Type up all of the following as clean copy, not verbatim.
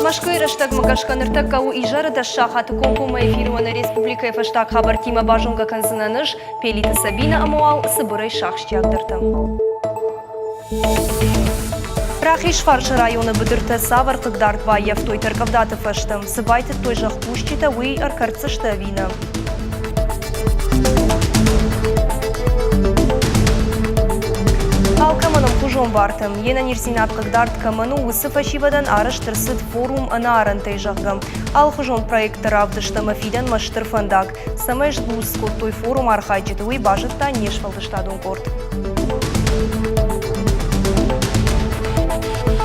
Машкойраштаг Магашканыртак кау ижары да шахаты компума эфирвана республика эфаштаг хабар тима бажунга канзынаныш Пелита Сабина Амуал Сыбырай шахштягдырды. Рахишфарш районы быдырты савар кыгдарт ваев той таркавдаты фаштым. Сыбайты той жах пущита уй аркарцышта вина. Ал каманым хужон бартым. Ена нирсинат кыгдарт каману усы фашивадан арыштырсыд форум анарын тайжағым. Ал хужон проекты равдыштымы фиден маштыр фандак. Самайш гускот той форум архайчыты уй бажытта нешвалдыштадун корт.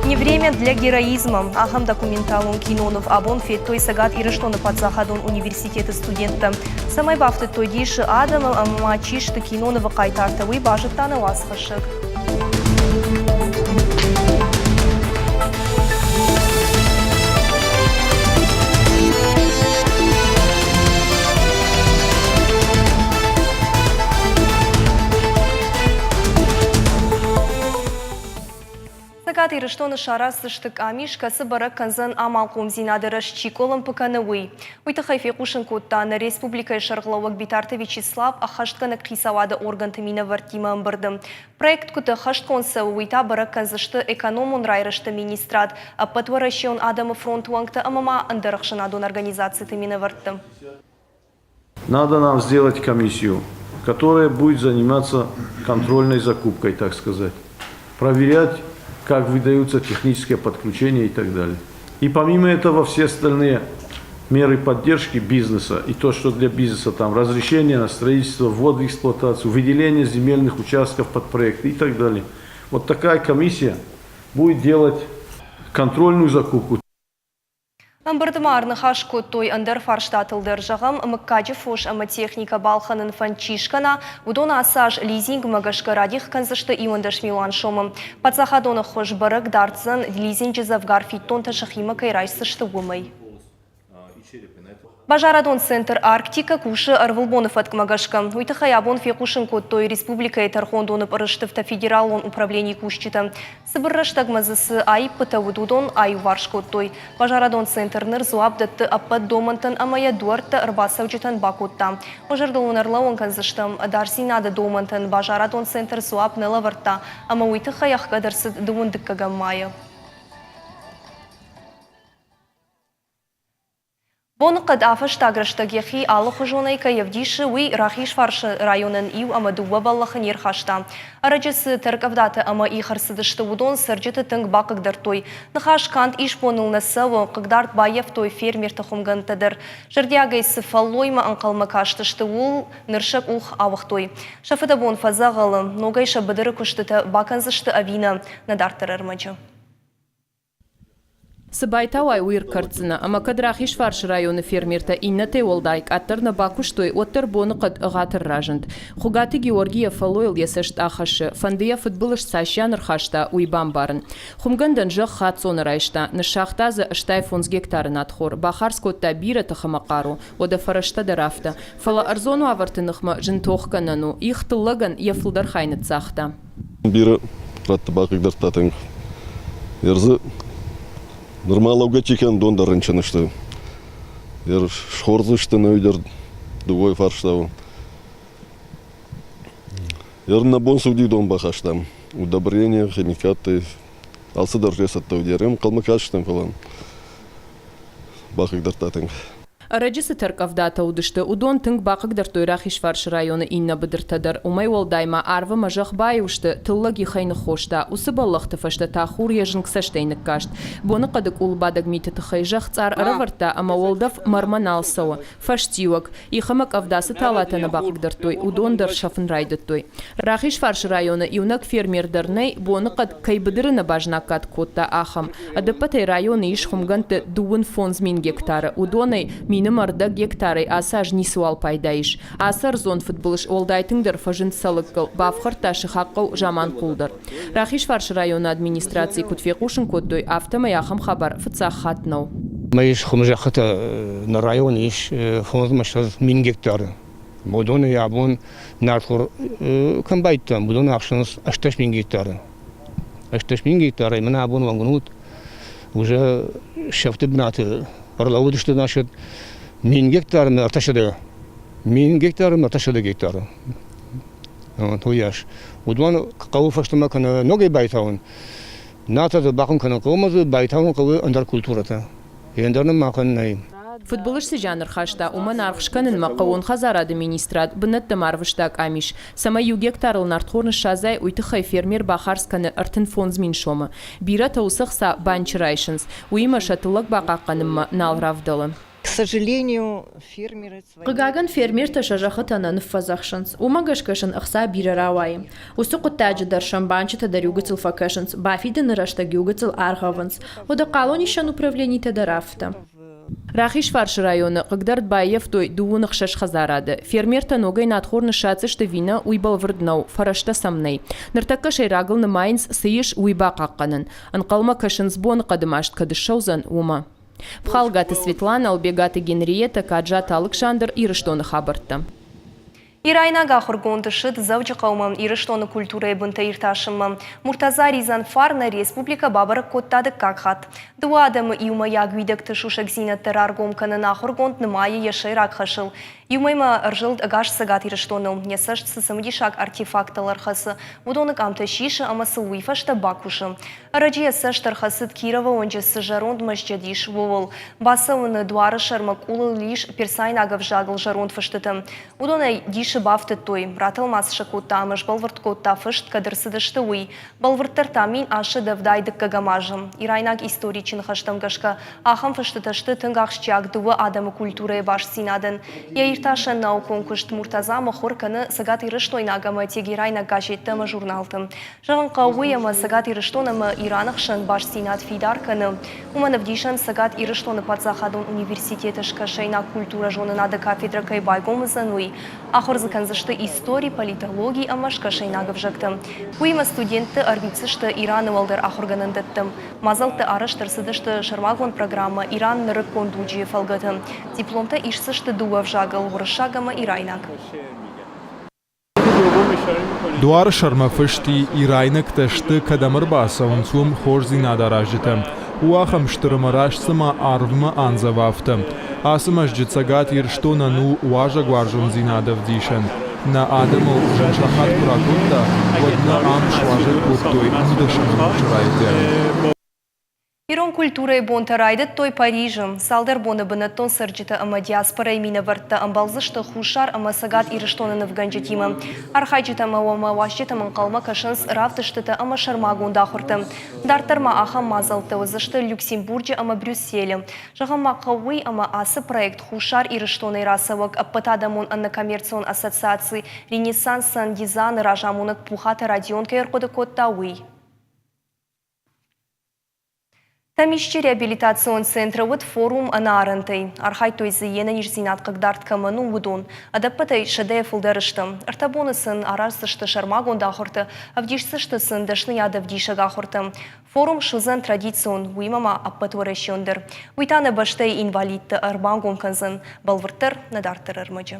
Не время для героизма. Ахам документалун кинонов абон фет той сагат ирыштоны подзахадун университеты студентам. Самай бафты той диши адамам амачишты киноновы кайтартавы бажыттаны ласхышык. Сагат ирыштоны шарасыштык амишка сыбарак канзан амал комзинадырыш чиколым пыканывый. Уйтахайфе кушын коттаны республика шарглауак битарты Вячеслав ахаштканы кисавады орган тымина вартима ымбырдым. Проект куты хаштконсы уйта барак канзышты экономун райрышты министрат, а патваращион адамы фронтуангты амама андырықшынадун организации тымина варттым. Надо нам сделать комиссию, которая будет заниматься контрольной закупкой, так сказать. Проверять, как выдаются технические подключения и так далее. И помимо этого все остальные меры поддержки бизнеса и то, что для бизнеса там разрешение на строительство, ввод в эксплуатацию, выделение земельных участков под проекты и так далее. Вот такая комиссия будет делать контрольную закупку. Амбардымарны хашко той андер фарштатылдыр жағым мыккаджы фош ама техника балханын фанчишкана удон асаж лизинг магашка радих канзышты ивандаш милан шомым. Подзахадоны хош барык дартзын лизинг завгар фиттон ташахима кайрайсышты умай. Бажарадон центр Арктика куши арвылбонов от Кмагашка. Уйтахай абон фекушин код той республика и тархондоны парыштывта федералон управлений кушчита. Сыбырраштаг мазысы ай пытавудудон ай варшкод той. Бажарадон центр нырзуап датты аппад домантан амая дуарта арбасавчитан бакотта. Ожардолунарла он канзыштам дарсинады домантан Бажарадон центр зуап нелаварта. Ама уйтахай ахкадарсыд дуындыккагам мая. Бонықыд афыштагрыштаг яхи алы хужонайка евдиші уй Рахишфаршы районын ию ама дуба баллахын ерхашта. Арачысы тәркавдаты ама ихарсыдышты удон сыржыты тыңг бақыгдар той. Нахаш кант иш понылны сывы қыгдарт байев той фермер тұхымғантыдыр. Жырдиагайсы фаллойма анқалма каштышты ул ныршак ух авық той. Шафыда бон фазағалы, ногайша быдыры күштіті бақанзышты авина надартыр армачы. Сыбайтауай уйр кырцына, ама Рахишфарш районы фермерта иннаты олдайк, аттырны бакуштой, оттыр бонықыд ұғатыр ражынд. Хугаты Георгия Фалойл есышт ахашы, фандыя футболыш сащаныр хашта уйбан барын. Хумгандан жық хатсон райшта, нышақтазы ұштай фонс гектарын атхор, бахарскотта биры тұхымақару, ода фарашта дарафта. Фала арзону авартынықма жын тоққанану, ихтылығын ефылдар хайны цахта. Биры ратты бақыгдар татың. Ерзі нормалауга чекен донда рынчынышты. Шхорзышты нөйдер дугой фарштау. На бон суди дон бахаштам. Удобрения, химикаты. Алсы доржесаттау дерем, калмыкаштым falan. Бахыгдар татың. Арачысы тәркавдата удышты, удон тыңг бақыгдар той Рахишфарш районы инна быдыртадар. Умай олдайма арвы мажақ бай ұшты, тыллаг ихайны хошта, усы баллақты фашта тахур ежін ксаштайнық кашт. Боны қадық улбадық миті тұхай жақ цар рыварта, ама олдав марман алсауы, фаштиуак, ихамак авдасы талатаны бақыгдар той, удондар шафын райдыт той. Рахишфарш районы иунак фермердарнай, боны қад кайбыдырына бажнакат котта ахам. Адыпатай районы ишхумганты дуын фонзмин гектары, удонай миным арда гектары асаж нисуал пайдайш. Асар зон футболыш олдайтыңдар фажын салыккыл, бафхар ташы хаққыл жаман құлдар. Рахишфарш районы администрации кутфеқушын көттой автомай ахым хабар фыцақ Мы иш хумжахата на районе иш фонзмашаз мин гектары. Будон ябун нартхор кем байттан будон акшыныз 8000 гектары. 8000 гектары мен абун вангнут уже шефты бнаты орлауды что значит 1000 гектар на ташады. 1000 гектар на ташады гектары. Вот уяш. Удван кауфа что макана ноги байтаун. Ната да бакын кана кылмазы байтаун кылы андар культурата. Ендернен макан най. Футболышсы жанр хашта уман архшканын мақауын хазарады министрат бынытты марвыштак амиш. Сама ю гектарыл нартхорны шазай уйтыхай фермер бахарсканы артын фонзмин шомы. Бира таусықса банчырайшынс. Уима шатылық бақаққанымма налравдылы. К сожалению, фермеры... Қыгаган фермер ташажақытана нұффазақшынс. Умагашкашын ұқса бирарауайым. Осы құттаджы даршан банчы тадарюгыцыл факашынс. Бафиды нырашта-гюгыцыл архавынс. Ода қалонишан управлений тадарафта. Рахишварш районы Қыгдард Баев той дуынық шаш хазарады. Фермер таногай надхорны шацышты вина уйбал вырднау, фарашта самнай. Ныртакка шайрагылны майнс сыйыш уйба қаққанын. Анқалма кашынсбон қадымашт кадышаузан ума. Пхалгаты Светлана, Албегаты Генриета, Каджата Александр ирыштоны хабартты. Ирайнага хургондышыт завжы қаумам ирыштоны культура ебінті ирташымы. Муртаза Ризан Фарна республика бабырық коттады какхат. Дуа адамы иума ягвидекті шушак зинатты раргомканына хургонд нымайы ешайрак хашыл. Юмайма ыржылд агаш сагат ирыштоны. Несашцы самдишак артефакталар хасы. Удонық амты шиші амасы уйфашта бакушы. Араджия саштар хасыд Кирова онжысы жаронд маждядиш вовол. Баса уны дуары шармак улы лиш персайнагав жагыл жаронд фаштытым. Удонай диші бафты той. Ратылмас шакутта амыш балвырт котта фышт кадырсыдышты уй. Балвырттар тамин ашы давдайдык кагамажым. Ирайнаг историчын хаштам гашка. Ахам фаштыташты тынгахшчак дуы адамы культуры баш синадын. Ирташан нау конкурс Муртаза махорканы сагат ирыштойнагамы тегирайна газеттамы журналтым. Жағын қауыямы сагат ирыштонымы Иранықшын баш синат фидарканы. Уманывдишан сагат ирыштоны Пацахадон университетышка шайна культура жонынады кафедра кайбайгомызын уй. Ахорзыканзышты истории, политологии амашка шайнагов жактым. Уйма студенты арбицышты Ираны валдыр ахорганындыттым. Мазалты арыштырсыдышты шармагон программа Иран нырык кондуджи фалгытым. Дипломта ишсышты дуав жагыл выршагама Ирайнак. Дуар шарма фышти Ирайнак ташты кадамыр баса унцум хорзина даражитым. Уахам штырмарашсыма арвма анзавафтым. Асымаш джицагат ирштона ну уажа гваржун зинадав дишен. На адаму жаншахат куракунда водна ам шважет куртой мудашану шрайдер. Ирон культуры бонтарайды той Парижем. Салдар боны бынаттон сырджита ама диаспора имина вартта амбалзышты хушар ама сагат ирыштонын в ганджетима. Архайджита мауама вашчита манқалма кашынс рафтыштыта ама шармагунда хурты. Дартарма ахам мазалты озышты Люксембурджи ама Брюсселе. Жағама қауы ама асы проект хушар ирыштоны расавак аппатадамон анна коммерцион ассоциации Ренессансан дизайн ражамунат пухата радионка еркоды коттауы. Тамишчи реабилитацион центра вот форум анаарынтай. Архай той зиена нижзинат кагдарт каману удон. Адаппатай шадея фулдарыштым. Артабонысын арарсышты шармагонда ахорты, авдишсыштысын дашны адавдишага ахорты. Форум шузан традицион уимама аппатуаращондыр. Уйтаны баштай инвалидты арбангон канзын. Балвыртыр надартыр армаджы.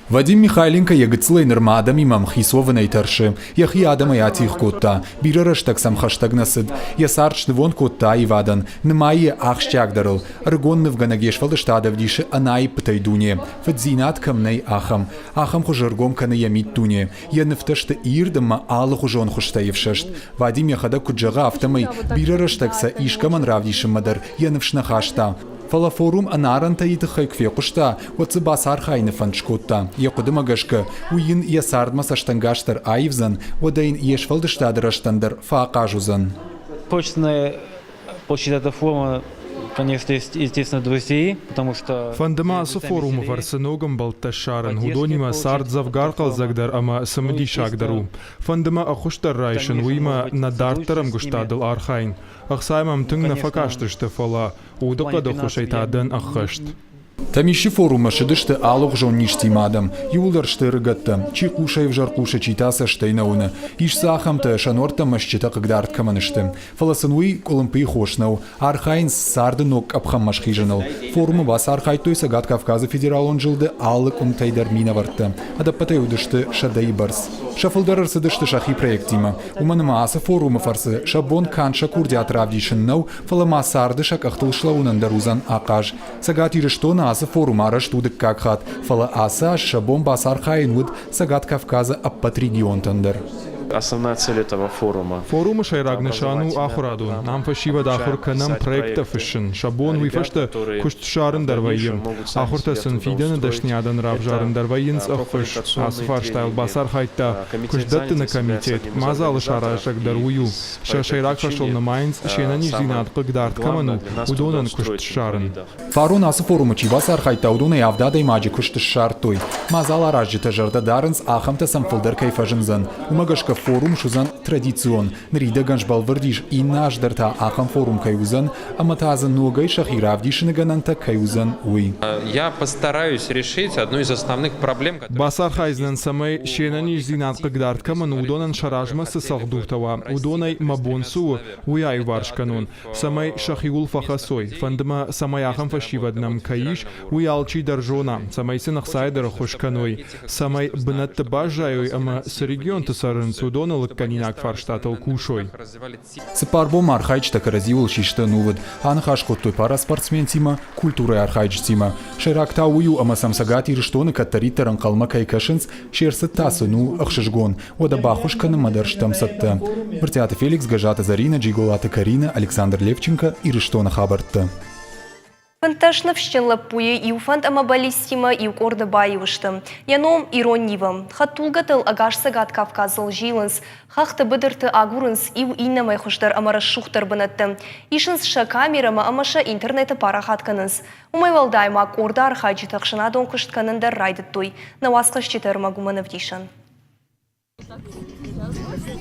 Вадим Михайленко ягыцлай нырмадам имам хисовынай таршы. Яхи адама ятих котта. Бирарыштак сам хаштаг насыд. Ясарчны вон котта ивадан. Нымайы ахщагдырыл. Аргонны в ганагеш валыштадав диши анай пытайдуне. Вадзинат камнай ахам. Ахам хужаргом каны ямит туне. Янывташты ирдама алы хужон хуштаевшашт. Вадим яхада куджага автомай. Бирарыштакса ишкаман равдишим мадар. Янывшна хашта. Фалафорум анаранта итыхай кфекушта, оцыбас архайны фаншкотта. Якудыма гашка, уин ясардма саштангаштар айвзан, одайн ешвалдыштадыраштандар фаақажузан. Хочется получить эту форму, конечно, естественно, друзей, потому что... Фандамасы форумы варсыногам балташарын, худонима сард завгарқал загдар, ама самди шагдару. Фандама ахуштар райшын, уима надартарам гуштадыл архайн. Ахсаймам тың нафакаштышты фала, удықлады хушайтадын ахышт. Тамиши форума шидышты алуг жон ништимадам, юлар штыргатта, чи кушай вжар куша читаса штейнауна, иш сахамта шанорта машчита кагдарт каманышты. Фаласануи колымпы хошнау, архайн сарды нок абхаммашхижанал. Форума бас архайтой сагат Кавказа федералон жылды алык умтайдар минаварта, адаппатай удышты шадай барс. Шафылдарар сыдышты шахи проектима. Уманама аса форума фарсы шабон канша курди атравдишыннау, фалама сарды шак ахтылшлаунан дарузан акаж. Сагат ирыштона аса форум араштудык какхат, фала аса шабон бас архайнуд сагат Кавказа аппат регион тандер. Основная цель этого форума. Форума шайрагнешану ахураду. Нам фашива дахур канам проекта фишн. Шабон вифашта кушт шарын дарвайым. Ахурта сынфиден дашнядан рабжарын дарвайынс ахфыш. Асфарштайл басар хайтта. Кушдатты на комитет. Мазалы шарашак дарую. Шайрак фашол на майнц. Шенани зинат кагдарт каману. Удонан кушт шарын. Фарун аса форума чи басар хайтта удона явдадай маджи кушт шартой. Мазала ражжита жарда дарынс ахамта самфылдар кайфажынзан. Умагашка форум шузан традицион. Нрида ганжбал вардиш и наш дарта ахам форум кайузан, аматазан ногай шахиравдишины гананта кайузан уй. Я постараюсь решить одну из основных проблем. Басар хайзнен самай шенани зинат кагдарт каман удонан шаражма сысалдухтава. Удонай мабонсу уяй варшканун. Самай шахиул фахасой. Фандма самай ахам фашиваднам каиш уялчи даржона. Самай сынах сайдара хошканой. Самай бнатта бажаю ама с регион тасарынцу. Удонал канинак фарштатал кушой. Сапарбом архайч так разивал шишта нувад. Анхашко той пара спортсмен тима, культура архайч тима. Шерак таую ама самсагати рыштоны каттарита ранкалма кайкашынс, шерсы тасыну ахшишгон. Ода бахушканы мадарштам сатта. Вертята Феликс, Гажата Зарина, Джиголата Карина, Александр Левченко и рыштона хабарта. Фанташна вщенла пуе и уфант амабалистима и укорда байвышты. Яном иронивым. Хаттулгатыл агаш сагат Кавказыл жилынс. Хахты быдырты агурынс и иннамай хуштар амара шухтар бынатты. Ишынс ша камерама амаша интернеты пара хатканынс. Умайвалдайма корда архайджи тахшына дон кыштканындар райдыт Наваскаш читарма гумановдишан.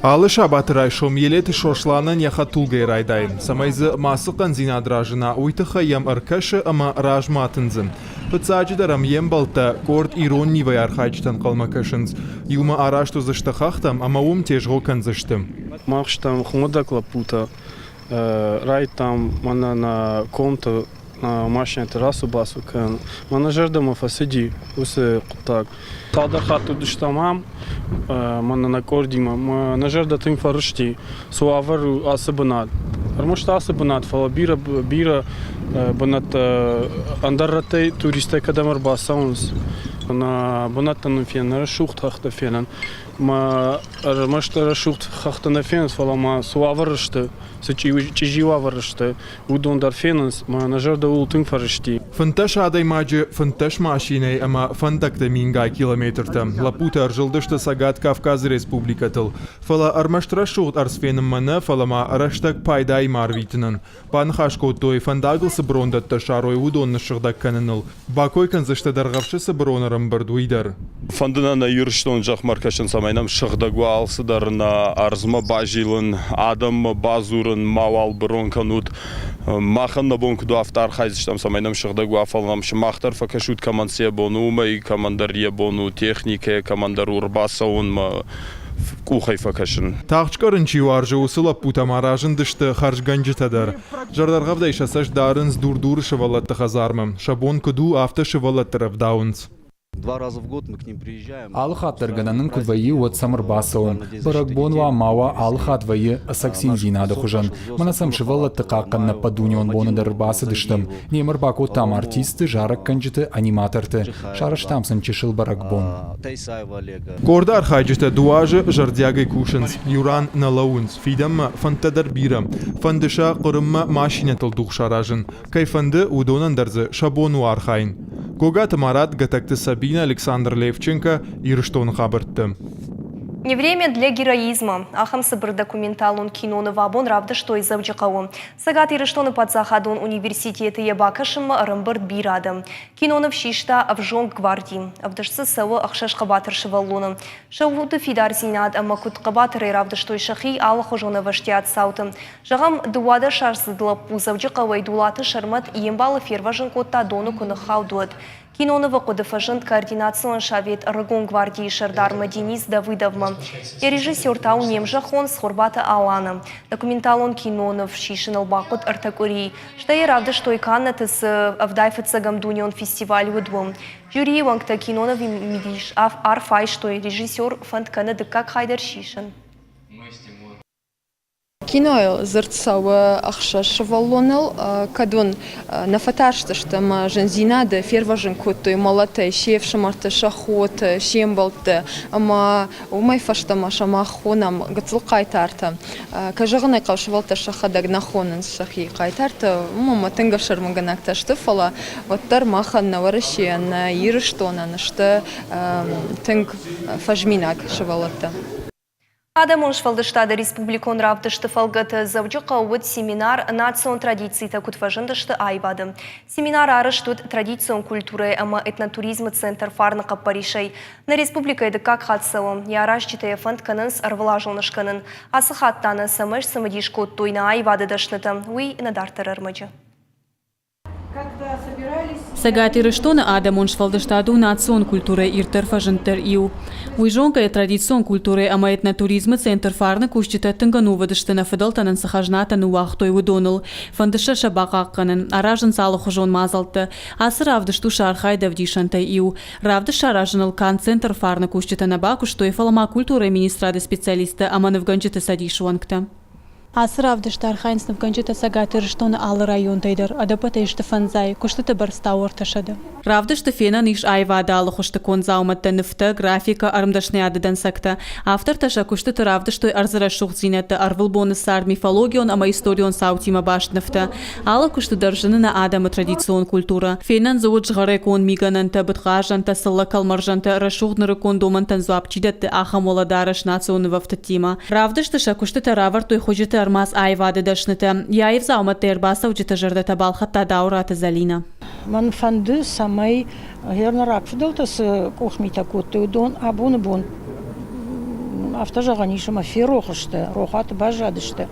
Алыша батырай шом елеті шошланын яхатулгай райдай. Самайзы масықын зинадражына уйтыха ям аркашы ама ражматынзын. Пыцаджидарам ем балта корд ироннивай архайчтан қалмакашынз. Юма арашту зыштахахтам ама ум тежғокан зыштым. Махштам хмудакла пута. Райтам мана на комту на машине террасу басу кен. Мана жердама фасиди усе кутак. Талдар хату душтамам. Мана на кордима. Мана жерда тим фарышти. Суавару асыбынат. Армушта асыбынат. Фала бира бынат андарратей туристай кадамар басаунс. Мана бынаттан фен шухт хахта фенан. Ма армашта шухт хахта на фенс. Фала ма суаварышты. Чижива варышты. Удондар фенанс. Ма жерда ултим фарышти. Фанташ адай маджи фанташ машинай ама фантакта мингай километрта. Лапута аржилдышты сагат Кавказ республикатыл. Фала армаштра шухт арсфеным мана фалама араштак пайдай марвитнан. Панхашко той фандагылсы брондатта шарой удонны шыгдак каныныл. Бакой канзышты даргавшысы бронарым бардуидар. Фандына на юрштон жах маркашын самайнам шыгдагу алсыдарына арзма бажилын, адам базурын мавал бронканут. Махан на бонку до автар хайзыштам самайнам шыгдагу афалнам шмахтар факашут командсе бонума и командарье бону технике, командар урбаса он кухай факашын. Тағчқарын чиваржы усыла путамаражын дышты харжганжы тадар. Жардарғавдай шасаш дарынс дур-дур шывалатты хазармым. Шабон куду авто шывалаттырып даунс. 2 раза в год мы к ним приезжаем. Алхаттар гананын кудвайы от самырбасауын. Баракбонва мава алхатвайы саксин зинады хужан. Манасам шывалатты қаққанна падунион боныдар басы дыштым. Немір бако там артисты, жарак канжыты, аниматорты. Шараштамсын чешыл баракбон. Корда архайджыты дуажы жардягай кушынс. Юран на лаунс. Фидамма фантадар бирам. Фандыша қырымма машинатыл дух шаражын. Кайфанды удонан дарзы шабону архайн. Гогат Марат гатакты Сабина Александр Левченко и Рыштон хабыртты. Не время для героизма. Ахам сыбыр документалун киноны вабон равды что из завджикаву. Сагат ирыштоны подзахадун университеты ебакашым рымбырд бирадым. Киноны в шишта авжонг гвардии. Авдышсы савы ахшаш қабатыр шывалуны. Шауты фидар зинад амакут қабатыры равды что шахи алы хожоны ваштият саутым. Жағам дуада шарсыдылып узавджикавай дулаты шармат ембалы ферважын котта дону күні хаудуат. Киноны вақуды фажынт координацион шавет рыгон гвардии шардарма Денис Давыдовма. И режиссер тау немжахон с Хорбата Алана. Документалон кинонов шишинал бақут артакурий. Что и равда, что и каннаты с авдайфацагам дунион фестиваль удвом. Жюри вангта кинонов имидиш арфай, что и режиссер фанд канады как хайдар шишин. Кино зерцало ахшаш валлонал, кадон на фаташта, что ма жензинада ферважен кото и молоте, шеф шамарта шахот, шембалте, ама умай фашта ма шамахонам гацлкай тарта. Кажагна кавшвалта шахадаг нахонен шахи кайтарта, мама тенгашар маганакта штефала, вот тар махан на вараши на ирштона, на что тенг фажминак шавалата. Адамон швалдыштады республикон равдышты фалгаты завджықа уыт семинар национ традиции такут важындышты айвады. Семинар арыштут традицион культуры ама этнотуризмы центр фарнықа Паришей. На республика еді как хатсылы, яраш житая фонд канынс арвылажылнышканын. Асы хаттаны самыш самыдишко тойна айвады дашныты. Уй надартыр армаджы. Сагат ирыштоны Адамон швалдыштаду национ культуры иртер фажынтер иу. Уйжонка традицион культуры ама этнотуризмы центр фарны кушчита тынгану вадыштына фыдалтанын сахажнатаны уақтой удоныл. Фандыша шабақаққанын, аражын салы хужон мазалты. Асы равдышту шархай давдишанта иу. Равдыш аражыныл кан центр фарны кушчита набаку, что и фалама культуры министрады специалисты ама навганчита садишуанкта. Асыравдышты архайнсны вганчита сагат ирыштоны алы район тайдыр, адапата ишты фанзай, куштыты барста орташады. Равдышты фена ниш айвада алы хушты конзауматта нефта, графика, армдашны адыдан сакта. Автор таша куштыты равдышты арзырашух зинетті, арвылбоны сар мифологион, ама историон саутима башт нефта. Алы кушты даржыны на адамы традицион культура. Фенан зоуд жғары кон мигананта, бытғажанта, сылла калмаржанта, рашуғныры кон домантан зуапчидетті ахам оладарыш национы вафтатима. Равдышты ша куштыты равар той хожиты армаз айвады дашныты. Яев заумат тербаса уджита жырдата балхатта даураты залина. Ман фанды самай гернарак фидалтасы кухмита котты удон абуны бон автожаганишыма ферохышты, рохаты бажадышты.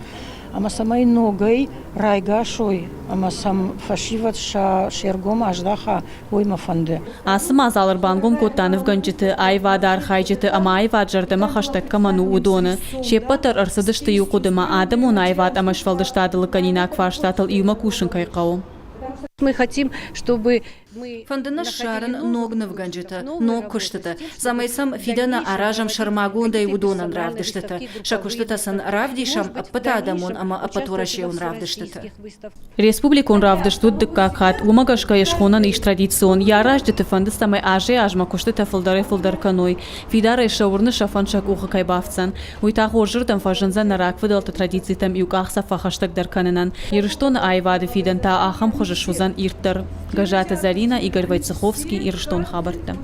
Ама самай ногай райга шой, ама сам фашиват ша шергом аждаха ойма фанды. Асым азалыр бангом коттаны вганчыты, айвада архайчыты, ама айвад жардыма хаштак каману удоны. Шеппатар арсыдышты юқудыма адам он айвад, ама швалдыштадылы канина кваштатыл иума кушын кайқау. Мы хотим, чтобы Фандына шарын ногны вганжыты, ног куштыты. Замайсам фидана аражам шармагундай удонан равдыштыты. Шакуштытасын равдишам аппыта адамон, ама аппатурашеун равдыштыты. Республикон равдыштут дыккакат, умагашка ешхонан иш традицион. Яраждыты фанды самай аже ажма куштыта фылдары каной. Фидара ешаурны шафан шак ухы кайбавцан. Уйтах ожыртам фажынзан нарак выдалты традицийтам юкахса фахаштак дарканынан. Ирыштон айвады фиданта ахам хожышузан ирттар. Гажата Зарина, Игорь Войцеховский и Ирштон Хабарта.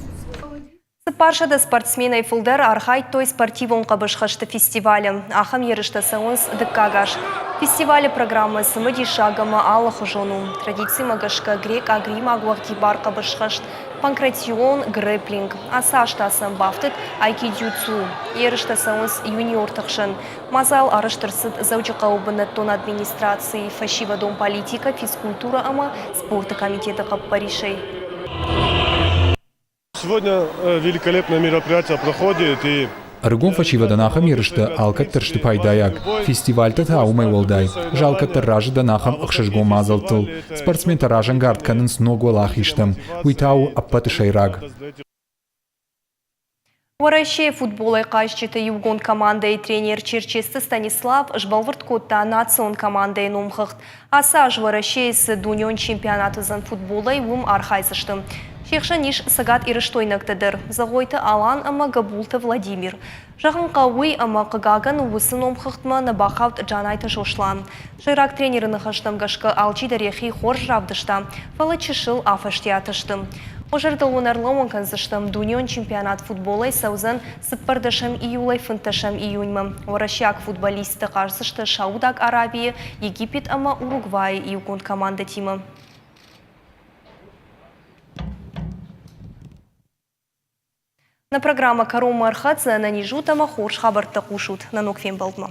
Паршада спортсменай фулдер архай той спортивон қабышқашты фестивалі. Ахам ерішті сауынс дыккагаш. Фестивалі программы сымыди шагама алы хожону. Традиции магашка грек агрим агуахти бар қабышқашт. Панкратион, грэплинг. Асаштасын бафтыт айки-дюцу. Ерішті сауынс юниор тықшын. Мазал арыштырсыд заучы қаубыны тон администрации, фашива дом политика, физкультура ама спорта комитеты қап Паришей. Сегодня великолепное мероприятие проходит и Аргон фачива данахам ерышты алкаттыр штыпайдаяк. Фестиваль татаумай волдай. Жалкаттыр ражы данахам ықшышгон мазалтыл. Спортсмен таражан гартканын сногу лахиштым. Уйтау аппаты шайраг. Варайше футболай қайшчыты югон командой тренер Черчесті Станислав жбалвырт котта национ командой номхықт. Аса жварайше с дунион чемпионаты зан футболай ум архайзыштым. Шекші ниш сагат ирыштойнықтыдыр. Загойты Алан ама Габулты Владимир. Жағын қауый ама қығаган уысын омқықтма набақавт жанайты жошлан. Шайрак тренеріні қаштым ғашқы алчи дарехи хор жравдышта. Фалы чышыл афаштиятыштым. Ожырды онарлауын канзыштым Дунион чемпионат футболай саузан сыппардашам июлай фынташам июньмы. Орашяк футболисты қарсышты Шаудак Арабия, Египет ама Уругвай июкон команда тимы. На программа Карома Архадзе на нижу тама хорш хабарты кушут на нокфен балдма.